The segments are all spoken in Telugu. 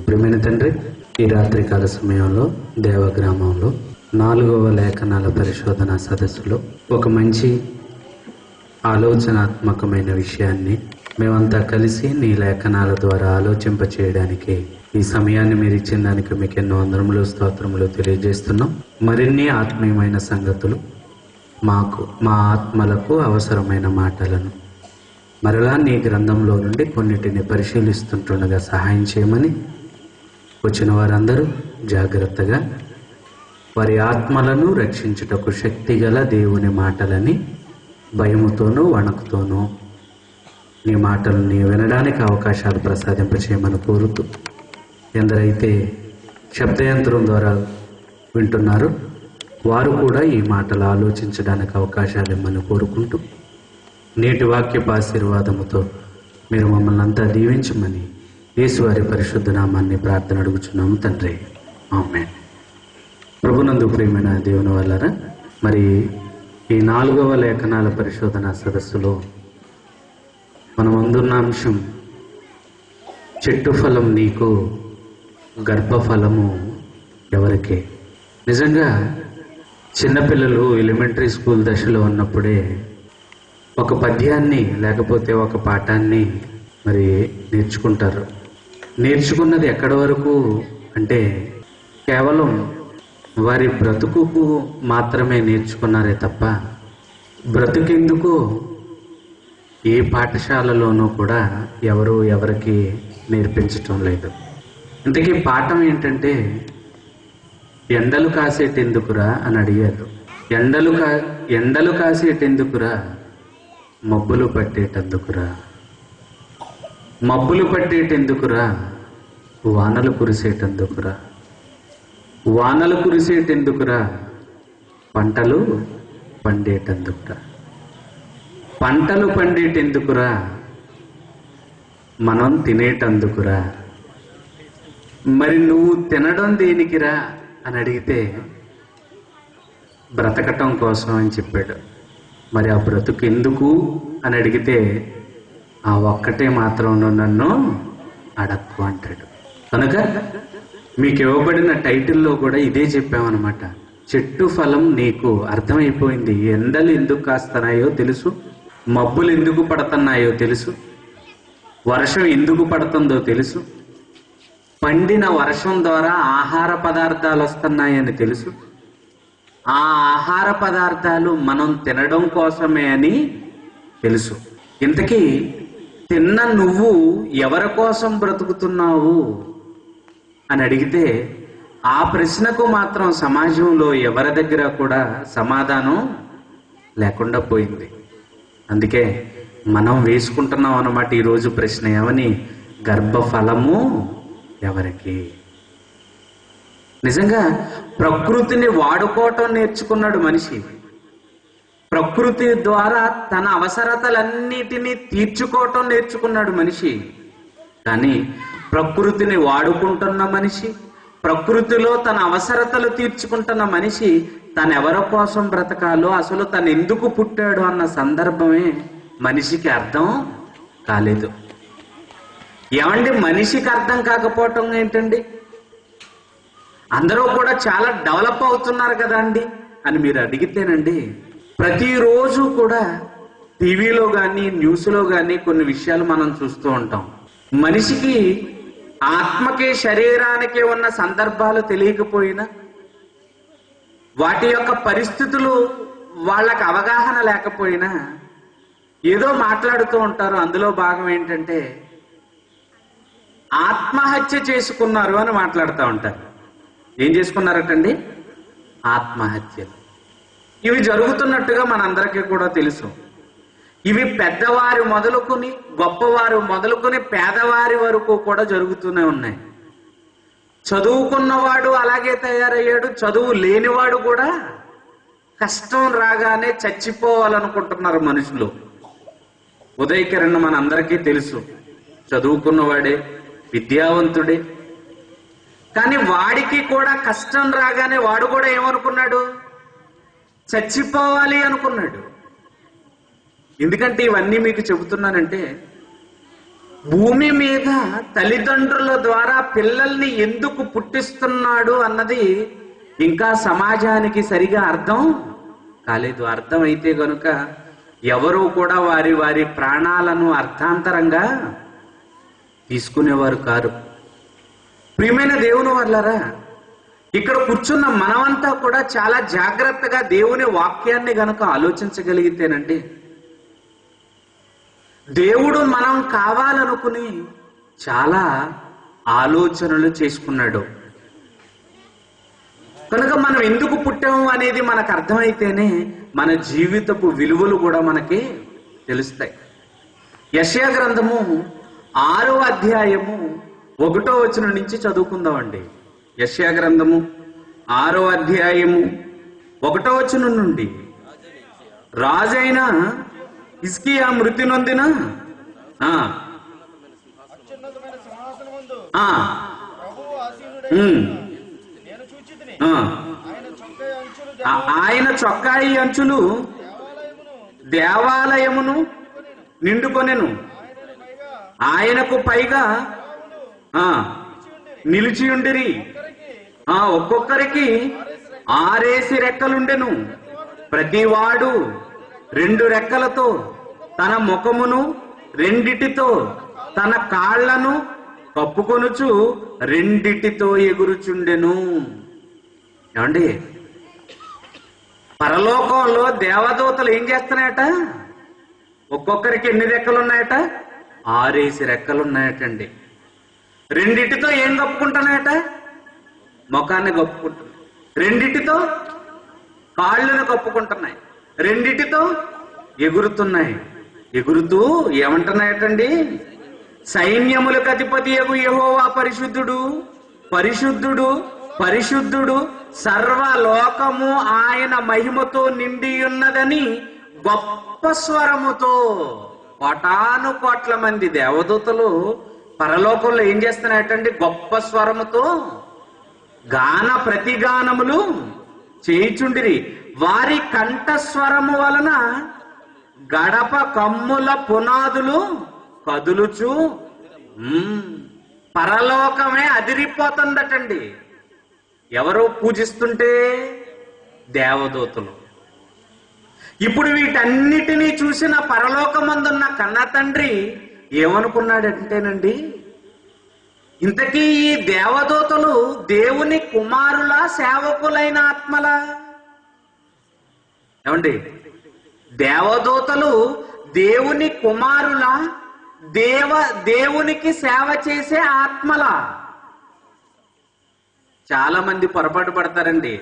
ప్రియమైన తండ్రి, ఈ రాత్రికాల సమయంలో దేవగ్రామంలో 4వ లేఖనాల పరిశోధన సదస్సులో ఒక మంచి ఆలోచనాత్మకమైన విషయాన్ని మేమంతా కలిసి నీ లేఖనాల ద్వారా ఆలోచింపచేయడానికి ఈ సమయాన్ని మీరు ఇచ్చిన దానికి మీకు ఎన్నో వందనములు స్తోత్రములు తెలియజేస్తున్నాం. మరిన్ని ఆత్మీయమైన సంగతులు మాకు మా ఆత్మలకు అవసరమైన మాటలను మరలా నీ గ్రంథంలో నుండి కొన్నిటిని పరిశీలిస్తుంటుండగా సహాయం చేయమని వచ్చిన వారందరూ జాగ్రత్తగా వారి ఆత్మలను రక్షించుటకు శక్తిగల దేవుని మాటలని భయముతోనూ వణకుతోనూ నీ మాటలని వినడానికి అవకాశాలు ప్రసాదింపచేయమని కోరుతూ, ఎందరైతే శబ్దయంత్రం ద్వారా వింటున్నారో వారు కూడా ఈ మాటలు ఆలోచించడానికి అవకాశాలు ఇమ్మని కోరుకుంటూ, నేటి వాక్యపు ఆశీర్వాదముతో మీరు మమ్మల్ని అంతా దీవించమని యేసువారి పరిశుద్ధ నామాన్ని ప్రార్థన అడుగుచున్నాము తండ్రి, ఆమేన్. ప్రభునందు ప్రియమైన దేవుని వల్లరా, మరి ఈ 4వ లేఖనాల పరిశోధన సదస్సులో మనం అందున్న అంశం చెట్టు ఫలం నీకు, గర్భఫలము ఎవరికే. నిజంగా చిన్నపిల్లలు ఎలిమెంటరీ స్కూల్ దశలో ఉన్నప్పుడే ఒక పద్యాన్ని లేకపోతే ఒక పాఠాన్ని మరి నేర్చుకుంటారు. నేర్చుకున్నది ఎక్కడి వరకు అంటే కేవలం వారి బ్రతుకుకు మాత్రమే నేర్చుకున్నారే తప్ప బ్రతుకెందుకు ఏ పాఠశాలలోనూ కూడా ఎవరికి నేర్పించటం లేదు. ఇంతకీ పాఠం ఏంటంటే ఎండలు కాసేటెందుకురా అని అడిగారు. ఎండలు కాసేటెందుకురా, మబ్బులు పట్టేటెందుకురా, మబ్బులు పట్టేటెందుకురా, వానలు కురిసేటెందుకురా, వానలు కురిసేటెందుకురా, పంటలు పండేటెందుకురా, పంటలు పండేటెందుకురా, మనం తినేటందుకురా. మరి నువ్వు తినడం దేనికిరా అని అడిగితే బ్రతకటం కోసం అని చెప్పాడు. మరి ఆ బ్రతుకు ఎందుకు అని అడిగితే ఆ ఒక్కటే మాత్రం నన్ను అడక్కు అంటాడు. కనుక మీకు ఇవ్వబడిన టైటిల్లో కూడా ఇదే చెప్పామన్నమాట. చెట్టు ఫలం నీకు. అర్థమైపోయింది. ఎండలు ఎందుకు కాస్తున్నాయో తెలుసు, మబ్బులు ఎందుకు పడుతున్నాయో తెలుసు, వర్షం ఎందుకు పడుతుందో తెలుసు, పండిన వర్షం ద్వారా ఆహార పదార్థాలు వస్తున్నాయని తెలుసు. ఆ ఆహార పదార్థాలు మనం తినడం కోసమే అని తెలుసు. ఇంతకీ తిన్న నువ్వు ఎవరి కోసం బ్రతుకుతున్నావు అని అడిగితే ఆ ప్రశ్నకు మాత్రం సమాజంలో ఎవరి దగ్గర కూడా సమాధానం లేకుండా పోయింది. అందుకే మనం వేసుకుంటున్నాం అన్నమాట ఈరోజు ప్రశ్న. ఏమని? గర్భఫలము ఎవరికి? నిజంగా ప్రకృతిని వాడుకోవటం నేర్చుకున్నాడు మనిషి. ప్రకృతి ద్వారా తన అవసరతలన్నిటినీ తీర్చుకోవటం నేర్చుకున్నాడు మనిషి. కానీ ప్రకృతిని వాడుకుంటున్న మనిషి, ప్రకృతిలో తన అవసరతలు తీర్చుకుంటున్న మనిషి తను ఎవరి కోసం బ్రతకాలో, అసలు తను ఎందుకు పుట్టాడు అన్న సందర్భమే మనిషికి అర్థం కాలేదు. ఏమండి, మనిషికి అర్థం కాకపోవటం ఏంటండి? అందరూ కూడా చాలా డెవలప్ అవుతున్నారు కదా అండి అని మీరు అడిగితేనండి, ప్రతిరోజు కూడా టీవీలో కానీ న్యూస్లో కానీ కొన్ని విషయాలు మనం చూస్తూ ఉంటాం. మనిషికి ఆత్మకి శరీరానికి ఉన్న సందర్భాలు తెలియకపోయినా, వాటి యొక్క పరిస్థితులు వాళ్ళకి అవగాహన లేకపోయినా ఏదో మాట్లాడుతూ ఉంటారు. అందులో భాగం ఏంటంటే ఆత్మహత్య చేసుకున్నారు అని మాట్లాడుతూ ఉంటారు. ఏం చేసుకున్నారటండి? ఆత్మహత్యలు. ఇవి జరుగుతున్నట్టుగా మనందరికీ కూడా తెలుసు. ఇవి పెద్దవారు మొదలుకొని, గొప్పవారు మొదలుకొని, పేదవారి వరకు కూడా జరుగుతూనే ఉన్నాయి. చదువుకున్నవాడు అలాగే తయారయ్యాడు, చదువు లేనివాడు కూడా కష్టం రాగానే చచ్చిపోవాలనుకుంటున్నారు మనుషులు. ఉదయకిరణ్ మనందరికీ తెలుసు, చదువుకున్నవాడే, విద్యావంతుడే. కానీ వాడికి కూడా కష్టం రాగానే వాడు కూడా ఏమనుకున్నాడు? చచ్చిపోవాలి అనుకున్నాడు. ఎందుకంటే ఇవన్నీ మీకు చెబుతున్నానంటే భూమి మీద తల్లిదండ్రుల ద్వారా పిల్లల్ని ఎందుకు పుట్టిస్తున్నాడు అన్నది ఇంకా సమాజానికి సరిగా అర్థం కాలేదు. అర్థమైతే గనుక ఎవరు కూడా వారి వారి ప్రాణాలను అర్థాంతరంగా తీసుకునేవారు కారు. ప్రియమైన దేవుని వాళ్ళారా, ఇక్కడ కూర్చున్న మనమంతా కూడా చాలా జాగ్రత్తగా దేవుని వాక్యాన్ని గనుక ఆలోచించగలిగితేనండి, దేవుడు మనం కావాలనుకుని చాలా ఆలోచనలు చేసుకున్నాడు. కనుక మనం ఎందుకు పుట్టాము అనేది మనకు అర్థమైతేనే మన జీవితపు విలువలు కూడా మనకి తెలుస్తాయి. యెషయా గ్రంథము 6వ అధ్యాయము 1వ వచనం నుంచి చదువుకుందామండి. యెషయా గ్రంథము 6వ అధ్యాయము 1వ వచనం నుండి, రాజైన హిజ్కియా మృతి నొందిన ఆయన చొక్కాయి అంచులు దేవాలయమును నిండుకొనెను, ఆయనకు పైగా నిలిచి ఉండిరి, ఒక్కొక్కరికి 6 రెక్కలుండెను, ప్రతివాడు 2 రెక్కలతో తన ముఖమును రెండిటితో తన కాళ్లను కప్పుకొనుచు రెండిటితో ఎగురుచుండెను. ఏమండి, పరలోకంలో దేవదూతలు ఏం చేస్తున్నాయట? ఒక్కొక్కరికి ఎన్ని రెక్కలు ఉన్నాయట? 6 రెక్కలున్నాయటండి. రెండిటితో ఏం కప్పుకుంటున్నాయట? ముఖాన్ని కప్పుకుంటున్నాయి. రెండిటితో కాళ్ళను కప్పుకుంటున్నాయి. రెండిటితో ఎగురుతున్నాయి. ఎగురుతూ ఏమంటున్నాయటండి? సైన్యములకు అధిపతి యెహోవా పరిశుద్ధుడు, పరిశుద్ధుడు, పరిశుద్ధుడు, సర్వలోకము ఆయన మహిమతో నిండి ఉన్నదని గొప్ప స్వరముతో 1,000,000 మంది దేవదూతలు పరలోకంలో ఏం చేస్తున్నాయటండి? గొప్ప స్వరముతో గాన ప్రతిగానములు చేయుచుండిరి. వారి కంఠస్వరము వలన గడప కమ్ముల పునాదులు కదులుచు పరలోకమే అదిరిపోతుందటండి. ఎవరో పూజిస్తుంటే? దేవదూతలు. ఇప్పుడు వీటన్నిటినీ చూసిన పరలోకమందున్న కన్న తండ్రి ఏమనుకున్నాడంటేనండి, ఇంతకీ ఈ దేవదూతలు దేవుని కుమారుల సేవకులైన ఆత్మల? ఏమండి, దేవదూతలు దేవుని కుమారుల, దేవునికి సేవ చేసే ఆత్మల? చాలా మంది పొరపాటు పడతారండి.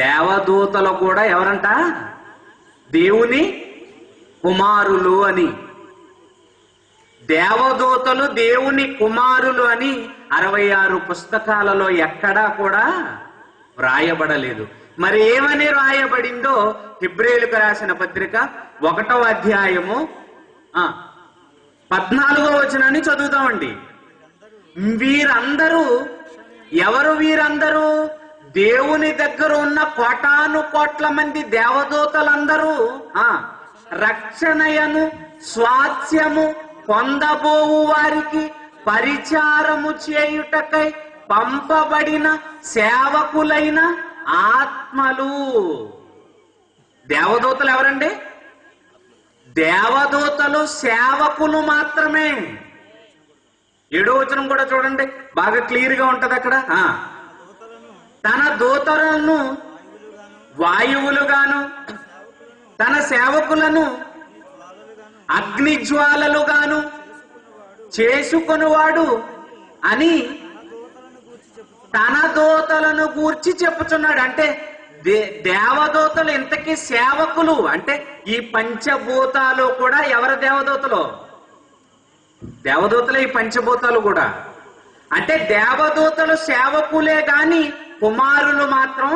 దేవదూతలు కూడా ఎవరంట? దేవుని కుమారులు అని. దేవదూతలు దేవుని కుమారులు అని 66 పుస్తకాలలో ఎక్కడా కూడా వ్రాయబడలేదు. మరి ఏమని రాయబడిందో హెబ్రీయులకు రాసిన పత్రిక 1వ అధ్యాయము 14వ వచనాన్ని చదువుతామండి. వీరందరూ ఎవరు? వీరందరూ దేవుని దగ్గర ఉన్న 1,000,000 మంది దేవదూతలందరూ రక్షణయను స్వాస్యము పొందబోవు వారికి పరిచారము చేయుటకై పంపబడిన సేవకులైన ఆత్మలు. దేవదూతలు ఎవరండి? దేవదూతలు సేవకులు మాత్రమే. 7వ వచనం కూడా చూడండి, బాగా క్లియర్ గా ఉంటది అక్కడ. తన దూతలను వాయువులుగాను తన సేవకులను అగ్నిజ్వాలలుగాను చేసుకొనివాడు అని తన దూతలను గూర్చి చెప్పుచున్నాడు. అంటే దేవదూతలు ఇంతకీ సేవకులు. అంటే ఈ పంచభూతాలు కూడా ఎవరి దేవదూతలు? దేవదూతలే ఈ పంచభూతాలు కూడా. అంటే దేవదూతలు సేవకులే గాని కుమారులు మాత్రం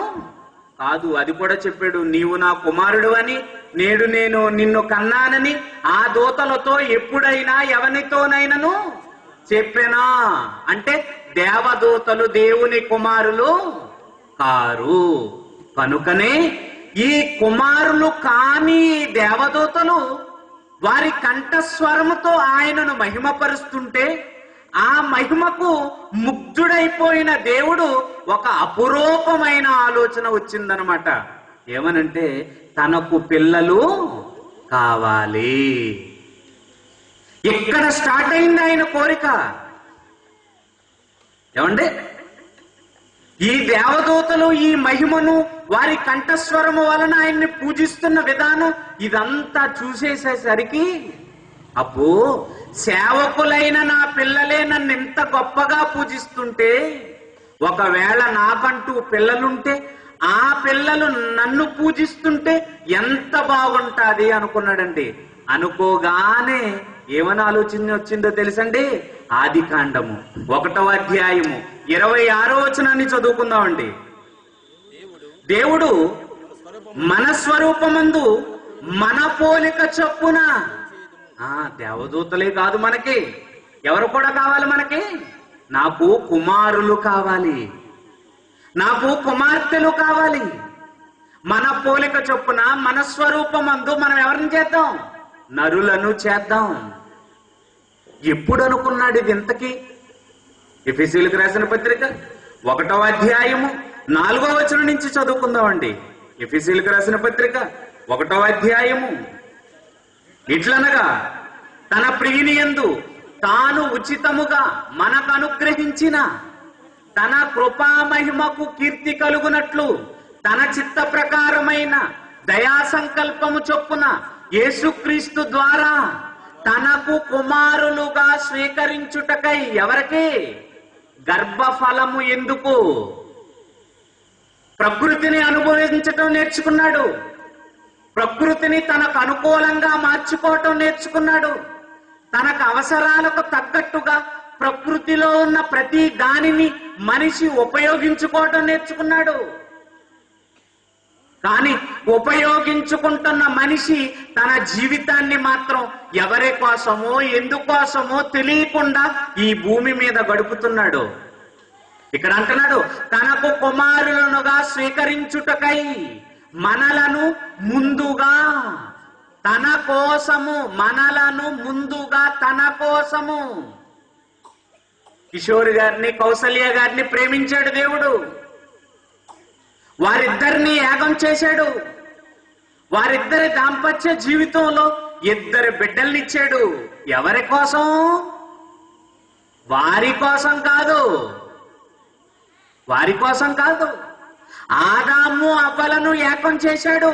కాదు. అది కూడా చెప్పాడు, నీవు నా కుమారుడు అని, నేడు నేను నిన్ను కన్నానని ఆ దూతలతో ఎప్పుడైనా ఎవరితోనైనాను చెప్పేనా? అంటే దేవదూతలు దేవుని కుమారులు కారు. కనుకనే ఈ కుమారులు కాని దేవదూతలు వారి కంఠస్వరముతో ఆయనను మహిమపరుస్తుంటే ఆ మహిమకు ముగ్ధుడైపోయిన దేవుడు ఒక అపురూపమైన ఆలోచన వచ్చిందనమాట. ఏమనంటే తనకు పిల్లలు కావాలి. ఎక్కడ స్టార్ట్ అయింది ఆయన కోరిక? ఏమండి, ఈ దేవదూతలు ఈ మహిమను వారి కంఠస్వరము వలన ఆయన్ని పూజిస్తున్న విధానం ఇదంతా చూసేసేసరికి అబ్బో, సేవకులైన నా పిల్లలే నన్ను ఎంత గొప్పగా పూజిస్తుంటే, ఒకవేళ నాకంటూ పిల్లలుంటే ఆ పిల్లలు నన్ను పూజిస్తుంటే ఎంత బాగుంటాది అనుకున్నాడండి. అనుకోగానే ఏమని ఆలోచన వచ్చిందో తెలుసండి? ఆదికాండము 1వ అధ్యాయము 26వ వచనాన్ని చదువుకుందామండి. దేవుడు మన స్వరూపమందు మన పోలిక చొప్పున, దేవదూతలే కాదు మనకి, ఎవరు కూడా కావాలి మనకి? నాకు కుమారులు కావాలి, నాకు కుమార్తెలు కావాలి. మన పోలిక చొప్పున మన స్వరూపమందు మనం ఎవరిని చేద్దాం? నరులను చేద్దాం. ఎప్పుడు అనుకున్నాడు ఇది ఇంతకీ? ఎఫెసీయులకు రాసిన పత్రిక 1వ అధ్యాయము 4వ వచనం నుంచి చదువుకుందామండి. ఎఫెసీయులకు రాసిన పత్రిక 1వ అధ్యాయము, ఇట్లనగా తన ప్రియునియందు తాను ఉచితముగా మనకు అనుగ్రహించిన తన కృపా మహిమకు కీర్తి కలుగునట్లు తన చిత్త ప్రకారమైన దయా సంకల్పము చొప్పున యేసుక్రీస్తు ద్వారా తనకు కుమారులుగా స్వీకరించుటకై, ఎవరికి? గర్భఫలము ఎందుకు? ప్రకృతిని అనుభవించటం నేర్చుకున్నాడు, ప్రకృతిని తనకు అనుకూలంగా మార్చుకోవటం నేర్చుకున్నాడు, తనకు అవసరాలకు తగ్గట్టుగా ప్రకృతిలో ఉన్న ప్రతి దానిని మనిషి ఉపయోగించుకోవటం నేర్చుకున్నాడు. కానీ ఉపయోగించుకుంటున్న మనిషి తన జీవితాన్ని మాత్రం ఎవరి కోసమో ఎందుకోసమో తెలియకుండా ఈ భూమి మీద గడుపుతున్నాడు. ఇక్కడ అంటున్నాడు, తనకు కుమారులనుగా స్వీకరించుటకై మనలను ముందుగా తన కోసము, మనలను ముందుగా తన కోసము. కిషోర్ గారిని, కౌసల్య గారిని ప్రేమించాడు దేవుడు. వారిద్దరిని యాగం చేశాడు. వారిద్దరి దాంపత్య జీవితంలో 2 బిడ్డల్ని ఇచ్చాడు. ఎవరి కోసం? వారి కోసం కాదు, వారి కోసం కాదు. ఆదాము అవ్వలను ఏకం చేశాడు.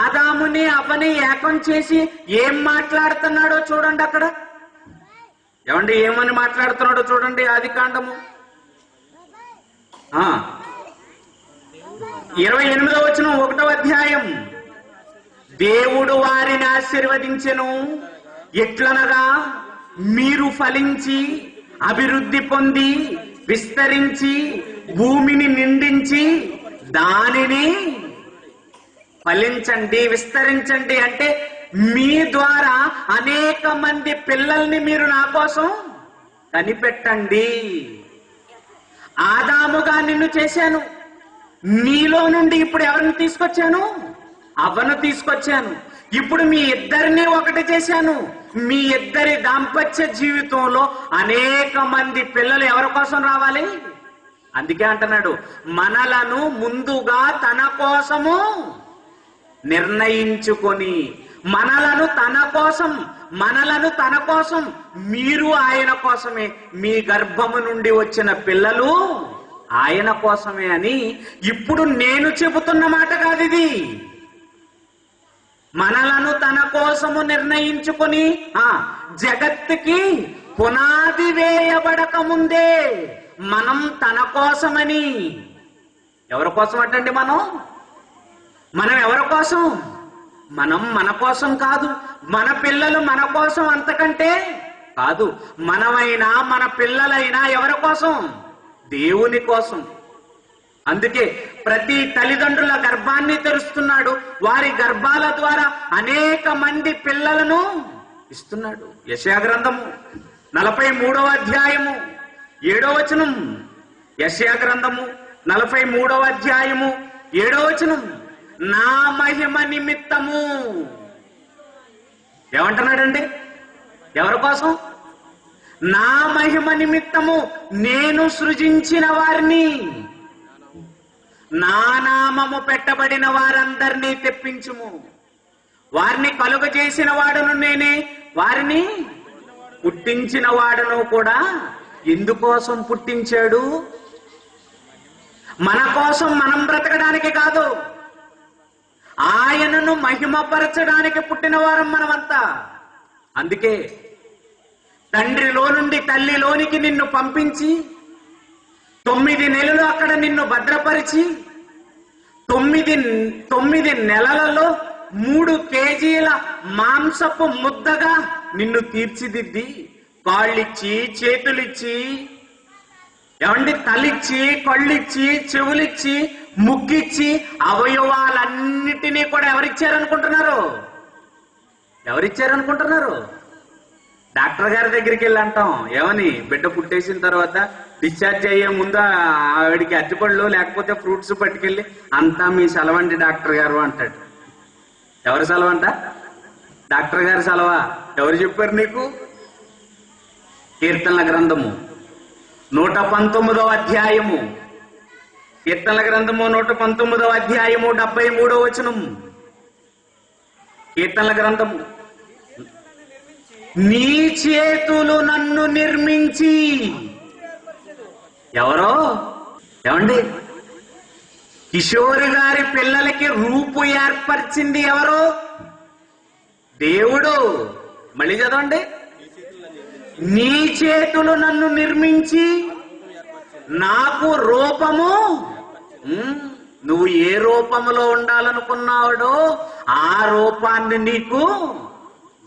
ఆదాముని అవ్వని ఏకం చేసి ఏం మాట్లాడుతున్నాడో చూడండి అక్కడ. ఏమండి, ఏమని మాట్లాడుతున్నాడో చూడండి. ఆదికాండము 28వ వచనం 1వ అధ్యాయం. దేవుడు వారిని ఆశీర్వదించెను, ఎట్లనగా మీరు ఫలించి అభివృద్ధి పొంది విస్తరించి భూమిని నిండించి దానిని ఫలించండి, విస్తరించండి. అంటే మీ ద్వారా అనేక మంది పిల్లల్ని మీరు నా కోసం కనిపెట్టండి. ఆదాముగా నిన్ను చేశాను, నీలో నుండి ఇప్పుడు ఎవరిని తీసుకొచ్చాను? అవ్వను తీసుకొచ్చాను. ఇప్పుడు మీ ఇద్దరిని ఒకటి చేశాను. మీ ఇద్దరి దాంపత్య జీవితంలో అనేక మంది పిల్లలు ఎవరి కోసం రావాలి? అందుకే అంటున్నాడు, మనలను ముందుగా తన కోసము నిర్ణయించుకొని, మనలను తన కోసం, మీరు ఆయన కోసమే. మీ గర్భము నుండి వచ్చిన పిల్లలు ఆయన కోసమే అని ఇప్పుడు నేను చెబుతున్న మాట కాదు ఇది. మనలను తన కోసము నిర్ణయించుకొని జగత్తుకి పునాది వేయబడక ముందే మనం తన కోసమని. ఎవరి కోసం అంటండి? మనం ఎవరి కోసం? మనం మన కోసం కాదు, మన పిల్లలు మన కోసం, అంతకంటే కాదు. మనమైనా మన పిల్లలైనా ఎవరి కోసం? దేవుని కోసం. అందుకే ప్రతి తల్లిదండ్రుల గర్భాన్ని తెరుస్తున్నాడు. వారి గర్భాల ద్వారా అనేక మంది పిల్లలను ఇస్తున్నాడు. యెషయా గ్రంథము 43వ అధ్యాయము 7వ వచనం. యెషయా గ్రంథము 43వ అధ్యాయము 7వ వచనం. నా మహిమ నిమిత్తము ఏమంటున్నాడండి? ఎవరి కోసం? నా మహిమ నిమిత్తము నేను సృజించిన వారిని, నా నామము పెట్టబడిన వారందరినీ తెప్పించుము. వారిని కలుగజేసిన వాడును నేనే, వారిని పుట్టించిన వాడును కూడా. ఎందుకోసం పుట్టించాడు? మన కోసం, మనం బ్రతకడానికి కాదు, ఆయనను మహిమపరచడానికి పుట్టిన వారం మనమంతా. అందుకే తండ్రిలో నుండి తల్లిలోనికి నిన్ను పంపించి 9 నెలలు అక్కడ నిన్ను భద్రపరిచి 9 నెలలలో 3 కేజీల మాంసపు ముద్దగా నిన్ను తీర్చిదిద్ది, కాళ్ళిచ్చి, చేతులిచ్చి, ఏమండి, తలిచ్చి, కళ్ళిచ్చి, చెవులిచ్చి, ముక్కిచ్చి, అవయవాలన్నిటినీ కూడా ఎవరిచ్చారనుకుంటున్నారు? ఎవరిచ్చారనుకుంటున్నారు? డాక్టర్ గారి దగ్గరికి వెళ్ళి అంటాం, ఏమని, బిడ్డ పుట్టేసిన తర్వాత డిశ్చార్జ్ అయ్యే ముందు ఆవిడికి అరటిపళ్ళు లేకపోతే ఫ్రూట్స్ పట్టుకెళ్ళి, అంతా మీ సెలవండి డాక్టర్ గారు అంటాడు. ఎవరి సెలవంట? డాక్టర్ గారి సెలవా? ఎవరు చెప్పారు నీకు? కీర్తనల గ్రంథము 119వ అధ్యాయము, కీర్తనల గ్రంథము 119వ అధ్యాయము 73వ వచనం. కీర్తనల గ్రంథము, నీ చేతులు నన్ను నిర్మించి. ఎవరో? ఏమండి, కిషోరి గారి పిల్లలకి రూపు ఏర్పరిచింది ఎవరు? దేవుడు. మళ్ళీ చదవండి, నీ చేతులు నన్ను నిర్మించి నాకు రూపము. నువ్వు ఏ రూపములో ఉండాలనుకున్నాడో ఆ రూపాన్ని నీకు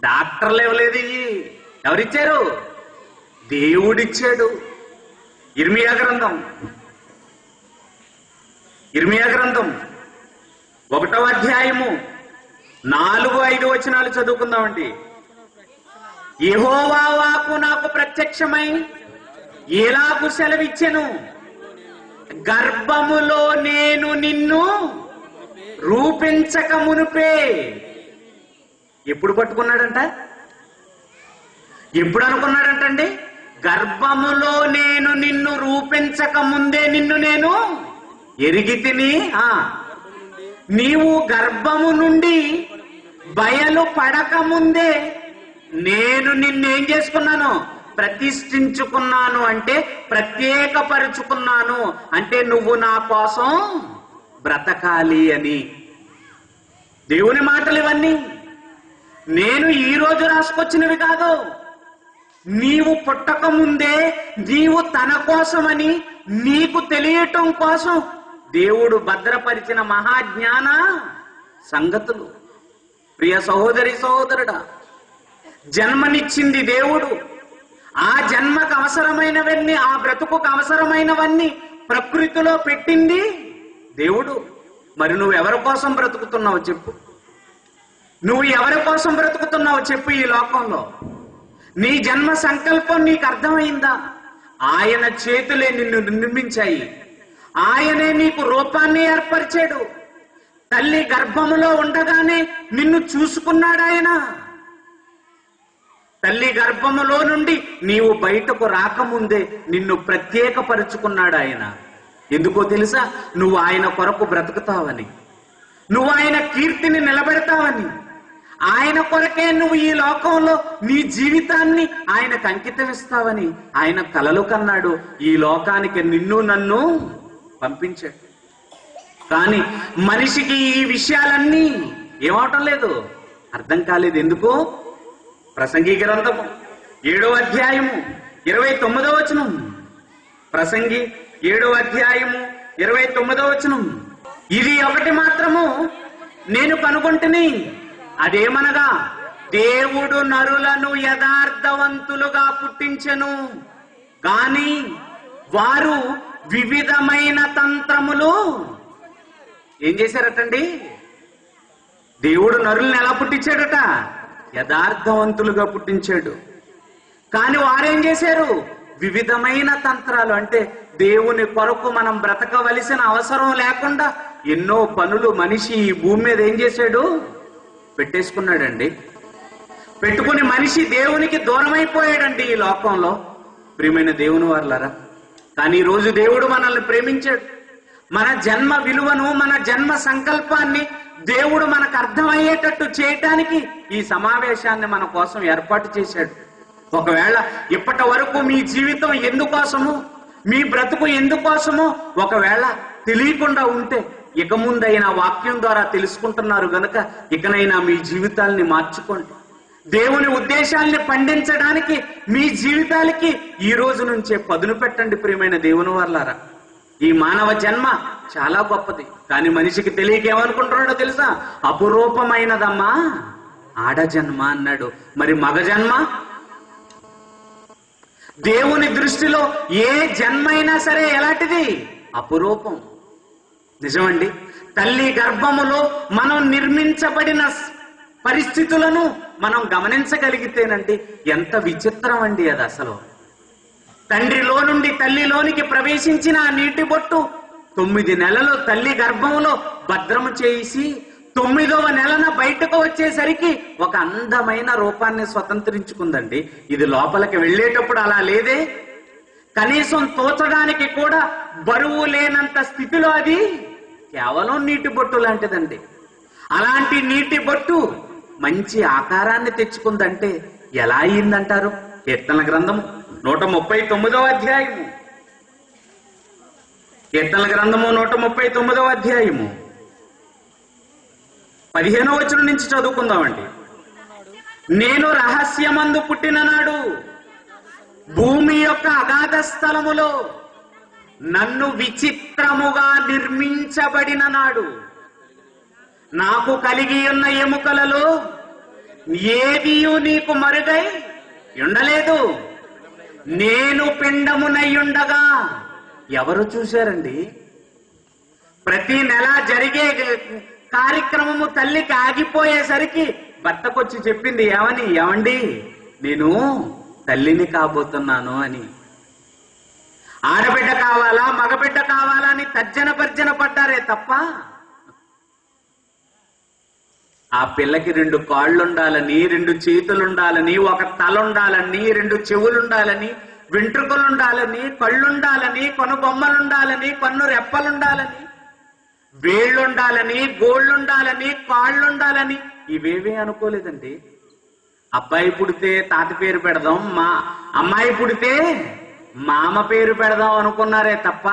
డాక్టర్లు ఇవ్వలేదు. ఎవరిచ్చారు? దేవుడిచ్చాడు. ఇర్మియా గ్రంథం 1వ అధ్యాయము 4-5 వచనాలు చదువుకుందామండి. యెహోవా వాక్కు నాకు ప్రత్యక్షమై ఎలాగు సెలవిచ్చెను, గర్భములో నేను నిన్ను రూపించక మునుపే. ఎప్పుడు పట్టుకున్నాడంట? ఎప్పుడు అనుకున్నాడంటండి? గర్భములో నేను నిన్ను రూపించక ముందే నిన్ను నేను ఎరిగితిని. నీవు గర్భము నుండి బయలు పడక ముందే నేను నిన్నేం చేసుకున్నాను? ప్రతిష్ఠించుకున్నాను. అంటే ప్రత్యేకపరుచుకున్నాను. అంటే నువ్వు నా కోసం బ్రతకాలి అని. దేవుని మాటలు ఇవన్నీ. నేను ఈ రోజు రాసుకొచ్చినవి కాదు. నీవు పుట్టక ముందే నీవు తన కోసమని నీకు తెలియటం కోసం దేవుడు భద్రపరిచిన మహాజ్ఞాన సంగతులు. ప్రియ సహోదరి సహోదరుడా, జన్మనిచ్చింది దేవుడు. ఆ జన్మకు అవసరమైనవన్నీ, ఆ బ్రతుకుకు అవసరమైనవన్నీ ప్రకృతిలో పెట్టింది దేవుడు. మరి నువ్వు ఎవరి కోసం బ్రతుకుతున్నావు చెప్పు? నువ్వు ఎవరి కోసం బ్రతుకుతున్నావు చెప్పు? ఈ లోకంలో నీ జన్మ సంకల్పం నీకు అర్థమైందా? ఆయన చేతులే నిన్ను నిర్మించాయి. ఆయనే నీకు రూపాన్ని ఏర్పరిచాడు. తల్లి గర్భములో ఉండగానే నిన్ను చూసుకున్నాడు ఆయన. తల్లి గర్భములో నుండి నీవు బయటకు రాకముందే నిన్ను ప్రత్యేకపరుచుకున్నాడు ఆయన. ఎందుకో తెలుసా? నువ్వు ఆయన కొరకు బ్రతుకుతావని, నువ్వు ఆయన కీర్తిని నిలబెడతావని, ఆయన కొరకే నువ్వు ఈ లోకంలో నీ జీవితాన్ని ఆయనకు అంకితం ఇస్తావని ఆయన కలలు కన్నాడు. ఈ లోకానికి నిన్ను నన్ను పంపించాడు. కానీ మనిషికి ఈ విషయాలన్నీ ఏమవటం లేదు, అర్థం కాలేదు. ఎందుకు? ప్రసంగి గ్రంథము 7వ అధ్యాయము 29వ వచనం. ప్రసంగి 7వ అధ్యాయము 29వ వచనం. ఇది ఒకటి మాత్రము నేను కనుగొంటిని, అదేమనగా దేవుడు నరులను యథార్థవంతులుగా పుట్టించెను, గాని వారు వివిధమైన తంత్రములు ఏం చేశారటండి? దేవుడు నరులను ఎలా పుట్టించాడట? యథార్థవంతులుగా పుట్టించాడు. కానీ వారేం చేశారు? వివిధమైన తంత్రాలు. అంటే దేవుని కొరకు మనం బ్రతకవలసిన అవసరం లేకుండా ఎన్నో పనులు మనిషి ఈ భూమి మీద ఏం చేశాడు? పెట్టేసుకున్నాడండి. పెట్టుకుని మనిషి దేవునికి దూరమైపోయాడండి ఈ లోకంలో. ప్రియమైన దేవుని వారలారా, కానీ ఈ రోజు దేవుడు మనల్ని ప్రేమించాడు. మన జన్మ విలువను, మన జన్మ సంకల్పాన్ని దేవుడు మనకు అర్థమయ్యేటట్టు చేయటానికి ఈ సమావేశాన్ని మన కోసం ఏర్పాటు చేశాడు. ఒకవేళ ఇప్పటి వరకు మీ జీవితం ఎందుకోసము, మీ బ్రతుకు ఎందుకోసమో ఒకవేళ తెలియకుండా ఉంటే ఇక ముందైనా వాక్యం ద్వారా తెలుసుకుంటున్నారు గనుక ఇకనైనా మీ జీవితాల్ని మార్చుకోండి. దేవుని ఉద్దేశాల్ని పండించడానికి మీ జీవితాలకి ఈ రోజు నుంచే పదును పెట్టండి. ప్రియమైన దేవుని వారలారా, ఈ మానవ జన్మ చాలా గొప్పది. కానీ మనిషికి తెలియక ఏమనుకుంటున్నాడో తెలుసా? అపురూపమైనదమ్మా ఆడ జన్మ అన్నాడు. మరి మగ జన్మ? దేవుని దృష్టిలో ఏ జన్మైనా సరే ఎలాంటిది? అపురూపం. నిజమండి. తల్లి గర్భములో మనం నిర్మించబడిన పరిస్థితులను మనం గమనించగలిగితేనండి ఎంత విచిత్రం అండి అది అసలు. తండ్రిలో నుండి తల్లిలోనికి ప్రవేశించిన ఆ నీటి బొట్టు 9 నెలలు తల్లి గర్భంలో భద్రము చేసి 9వ నెలన బయటకు వచ్చేసరికి ఒక అందమైన రూపాన్ని స్వతంత్రించుకుందండి. ఇది లోపలికి వెళ్ళేటప్పుడు అలా లేదే. కనీసం తోచడానికి కూడా బరువు లేనంత స్థితిలో అది కేవలం నీటి బొట్టు లాంటిదండి. అలాంటి నీటి బొట్టు మంచి ఆకారాన్ని తెచ్చుకుందంటే ఎలా అయిందంటారు? కీర్తనల గ్రంథము 139వ అధ్యాయము. కీర్తనల గ్రంథము 139వ అధ్యాయము 15వ వచనం నుంచి చదువుకుందామండి. నేను రహస్యమందు పుట్టిన నాడు, భూమి యొక్క అగాధ స్థలములో నన్ను విచిత్రముగా నిర్మించబడిన నాడు, నాకు కలిగి ఉన్న ఎముకలలో ఏదియు నీకు మరుగై ఉండలేదు. నేను పిండమునయ్యుండగా ఎవరు చూశారండి? ప్రతి నెల జరిగే కార్యక్రమము తల్లికి ఆగిపోయేసరికి భర్తకొచ్చి చెప్పింది ఏమని? ఏమండి, నేను తల్లిని కాబోతున్నాను అని. ఆడబిడ్డ కావాలా మగబిడ్డ కావాలా అని తర్జన భర్జన పడ్డారే తప్ప ఆ పిల్లకి 2 కాళ్ళుండాలని, 2 చేతులుండాలని, ఒక తల ఉండాలని, 2 చెవులుండాలని, వెంట్రుకలుండాలని, కళ్ళుండాలని, కొనుబొమ్మలుండాలని, కన్ను రెప్పలుండాలని, వేళ్ళుండాలని, గోళ్ళుండాలని, కాళ్ళుండాలని ఇవేవీ అనుకోలేదండి. అబ్బాయి పుడితే తాత పేరు పెడదాం, అమ్మాయి పుడితే మామ పేరు పెడదాం అనుకున్నారే తప్ప.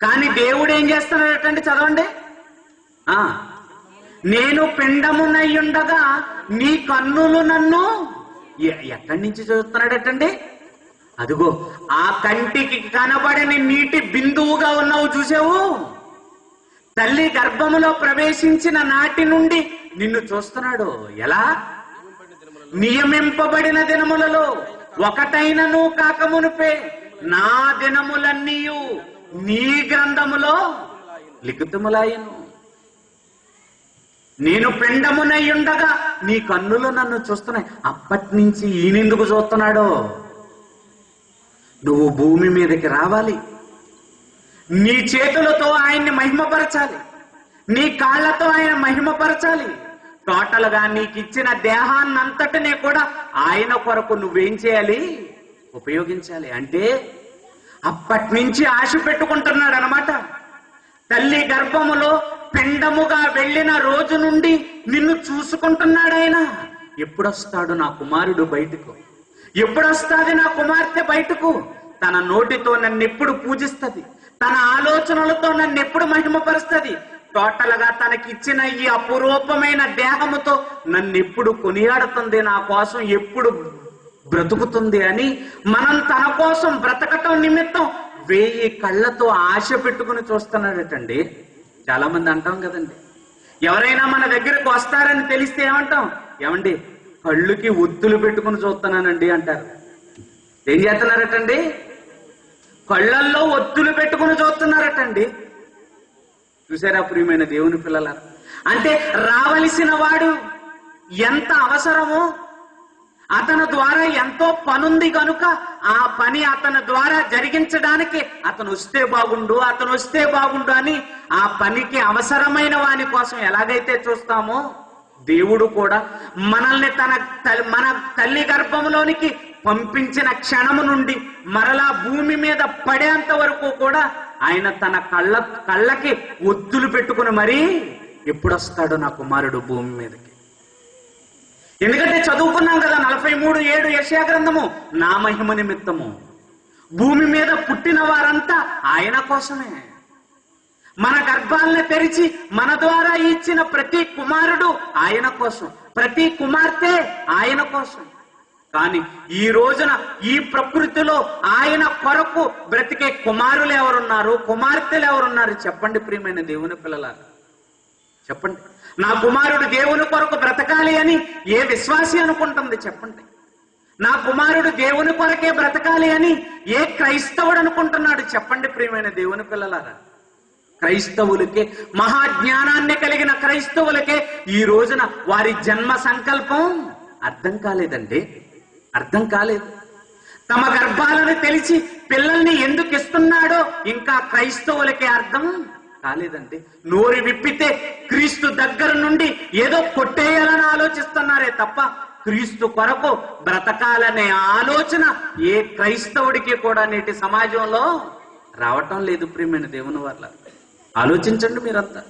కానీ దేవుడు ఏం చేస్తున్నాడటండి? చదవండి. నేను పిండమునయ్యుండగా నీ కన్నులు నన్ను ఎక్కడి నుంచి చూస్తున్నాడటండి? అదిగో ఆ కంటికి కనబడని నీటి బిందువుగా ఉన్నావు చూసావు. తల్లి గర్భములో ప్రవేశించిన నాటి నుండి నిన్ను చూస్తున్నాడు. ఎలా? నియమింపబడిన దినములలో ఒకటైనను కాకమునుపే నా దినములన్నీయు నీ గ్రంథములో లిఖితములాయను. నేను పిండమునయ్యుండగా నీ కన్నులు నన్ను చూస్తున్నాయి. అప్పటి నుంచి ఈయనెందుకు చూస్తున్నాడో? నువ్వు భూమి మీదకి రావాలి, నీ చేతులతో ఆయన్ని మహిమపరచాలి, నీ కాళ్లతో ఆయన మహిమపరచాలి. టోటల్ గా నీకు ఇచ్చిన దేహాన్నంతటినీ కూడా ఆయన కొరకు నువ్వేం చేయాలి? ఉపయోగించాలి. అంటే అప్పటి నుంచి ఆశ పెట్టుకుంటున్నాడు అనమాట. తల్లి గర్భములో పిండముగా వెళ్ళిన రోజు నుండి నిన్ను చూసుకుంటున్నాడు ఆయన. ఎప్పుడొస్తాడు నా కుమారుడు బయటకు? ఎప్పుడొస్తాది నా కుమార్తె బయటకు? తన నోటితో నన్ను ఎప్పుడు పూజిస్తుంది, తన ఆలోచనలతో నన్ను ఎప్పుడు మహిమపరుస్తుంది, టోటల్ గా తనకిచ్చిన ఈ అపురూపమైన దేహముతో నన్ను ఎప్పుడు కొనియాడుతుంది, నా కోసం ఎప్పుడు బ్రతుకుతుంది అని మనం తన కోసం బ్రతకటం నిమిత్తం 1000 కళ్ళతో ఆశ పెట్టుకుని చూస్తున్నాడటండి. చాలా మంది అంటాం కదండి, ఎవరైనా మన దగ్గరకు వస్తారని తెలిస్తే ఏమంటాం? ఏమండి, కళ్ళుకి ఒత్తులు పెట్టుకుని చూస్తున్నానండి అంటారు. ఏం చేస్తున్నారటండి? కళ్ళల్లో ఒత్తులు పెట్టుకుని చూస్తున్నారటండి. చూసారా ప్రియమైన దేవుని పిల్లల? అంటే రావలసిన వాడు ఎంత అవసరమో, అతని ద్వారా ఎంతో పనుంది కనుక ఆ పని అతని ద్వారా జరిగించడానికి అతను వస్తే బాగుండు అని ఆ పనికి అవసరమైన వాని కోసం ఎలాగైతే చూస్తామో, దేవుడు కూడా మనల్ని మన తల్లి గర్భంలోనికి పంపించిన క్షణము నుండి మరలా భూమి మీద పడేంత వరకు కూడా ఆయన తన కళ్ళకి ఒత్తులు పెట్టుకుని మరీ ఎప్పుడొస్తాడు నా కుమారుడు భూమి మీదకి. ఎందుకంటే చదువుకున్నాం కదా 43:7 యెషయా గ్రంథము, నా మహిమ నిమిత్తము భూమి మీద పుట్టిన వారంతా ఆయన కోసమే. మన గర్భాలను తెరిచి మన ద్వారా ఇచ్చిన ప్రతి కుమారుడు ఆయన కోసం, ప్రతి కుమార్తె ఆయన కోసం. కానీ ఈ రోజున ఈ ప్రకృతిలో ఆయన కొరకు బ్రతికే కుమారులు ఎవరున్నారు, కుమార్తెలు ఎవరున్నారు చెప్పండి ప్రియమైన దేవుని పిల్లలారా, చెప్పండి. నా కుమారుడు దేవుని కొరకు బ్రతకాలి అని ఏ విశ్వాసి అనుకుంటుంది చెప్పండి? నా కుమారుడు దేవుని కొరకే బ్రతకాలి అని ఏ క్రైస్తవుడు అనుకుంటున్నాడు చెప్పండి ప్రియమైన దేవుని పిల్లలారా? క్రైస్తవులకే, మహాజ్ఞానాన్ని కలిగిన క్రైస్తవులకే ఈ రోజున వారి జన్మ సంకల్పం అర్థం కాలేదండి, అర్థం కాలేదు. తమ గర్భాలను తెలిసి పిల్లల్ని ఎందుకు ఇస్తున్నాడో ఇంకా క్రైస్తవులకే అర్థం కాలేదండి. నోరు విప్పితే క్రీస్తు దగ్గర నుండి ఏదో కొట్టేయాలని ఆలోచిస్తున్నారే తప్ప క్రీస్తు కొరకు బ్రతకాలనే ఆలోచన ఏ క్రైస్తవుడికి కూడా నేటి సమాజంలో రావటం లేదు ప్రియమైన దేవుని వల్ల. ఆలోచించండి మీరంతా.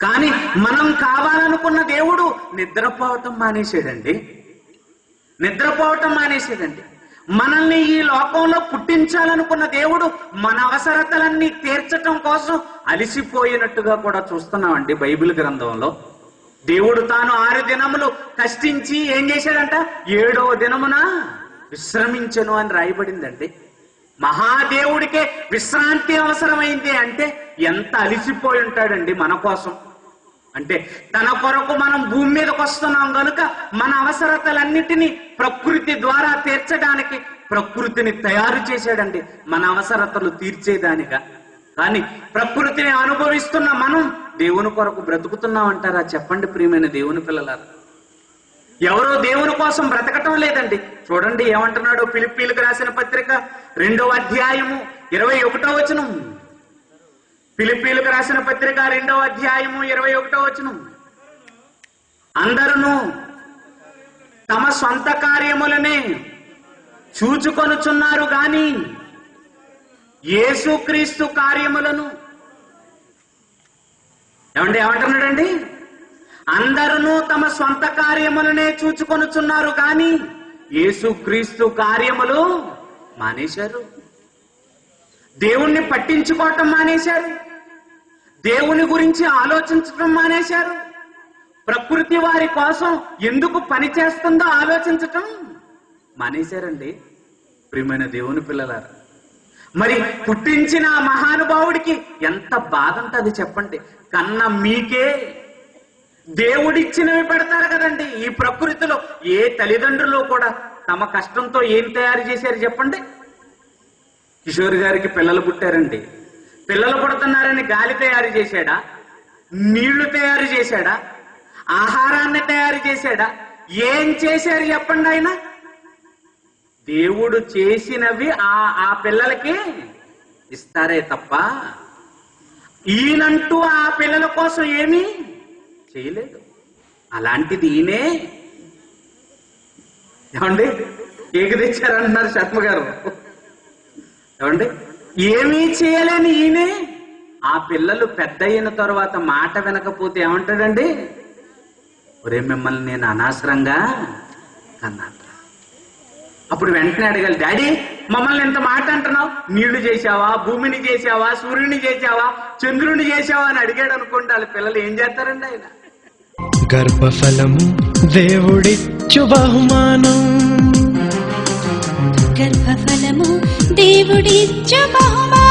కానీ మనం కావాలనుకున్న దేవుడు నిద్రపోవటం మానేసాడండి, నిద్రపోవటం మానేసాడండి. మనల్ని ఈ లోకంలో పుట్టించాలనుకున్న దేవుడు మన అవసరతలన్నీ తీర్చటం కోసం అలిసిపోయినట్టుగా కూడా చూస్తున్నామండి బైబిల్ గ్రంథంలో. దేవుడు తాను 6 దినములు కష్టించి ఏం చేశాడంట, 7వ దినమున విశ్రమించెను అని రాయబడిందండి. మహాదేవుడికే విశ్రాంతి అవసరమైంది అంటే ఎంత అలిసిపోయి ఉంటాడండి మన కోసం. అంటే తన కొరకు మనం భూమి మీదకి వస్తున్నాం కనుక మన అవసరతలన్నిటినీ ప్రకృతి ద్వారా తీర్చడానికి ప్రకృతిని తయారు చేశాడండి మన అవసరతలు తీర్చేదానిగా. కానీ ప్రకృతిని అనుభవిస్తున్న మనం దేవుని కొరకు బ్రతుకుతున్నాం అంటారా చెప్పండి ప్రియమైన దేవుని పిల్లలారా? ఎవరో దేవుని కోసం బ్రతకటం లేదండి. చూడండి ఏమంటున్నాడు ఫిలిప్పీలకు రాసిన పత్రిక 2వ అధ్యాయము 21వ వచనం. ఫిలిప్పీలకు రాసిన పత్రిక 2వ అధ్యాయము 21వ వచనం. అందరూ తమ సొంత కార్యములనే చూచుకొనుచున్నారు గాని యేసుక్రీస్తు కార్యములను ఏమంటున్నాడండి? అందరూ తమ సొంత కార్యములనే చూచుకొనుచున్నారు కానీ యేసుక్రీస్తు కార్యములు మానేశారు. దేవుణ్ణి పట్టించుకోవటం మానేశారు, దేవుని గురించి ఆలోచించటం మానేశారు, ప్రకృతి వారి కోసం ఎందుకు పని చేస్తుందో ఆలోచించటం మానేశారండి ప్రియమైన దేవుని పిల్లలారా. మరి పుట్టించిన ఆ మహానుభావుడికి ఎంత బాధ ఉంటుంది చెప్పండి. కన్న మీకే దేవుడిచ్చినవి పెడతారు కదండి. ఈ ప్రకృతిలో ఏ తల్లిదండ్రులు కూడా తమ కష్టంతో ఏం తయారు చేశారు చెప్పండి? కిషోర్ గారికి పిల్లలు పుట్టారండి, పిల్లలు పుడుతున్నారని గాలి తయారు చేశాడా, నీళ్లు తయారు చేశాడా, ఆహారాన్ని తయారు చేశాడా? ఏం చేశారు చెప్పండి? ఆయన దేవుడు చేసినవి ఆ పిల్లలకి ఇస్తారే తప్ప ఈయనంటూ ఆ పిల్లల కోసం ఏమీ చేయలేదు. అలాంటిది ఈయనే ఏమండి కేకు తెచ్చారంటున్నారు శర్మ గారు. ఏమండి ఏమీ చేయలేని ఈయనే ఆ పిల్లలు పెద్ద అయిన తర్వాత మాట వినకపోతే ఏమంటాడండి? ఒరే మిమ్మల్ని నేను అనవసరంగా కన్నాను. అప్పుడు వెంటనే అడగాలి, డాడీ మమ్మల్ని ఎంత మాట అంటున్నావు, నీళ్లు చేశావా, భూమిని చేశావా, సూర్యుని చేశావా, చంద్రుని చేశావా అని అడిగాడు అనుకోండి, వాళ్ళ పిల్లలు ఏం చేస్తారండి? ఆయన గర్భఫలము దేవుడిచ్చు బహుమానం, గర్భఫలము దేవుడిచ్చు బహుమానం.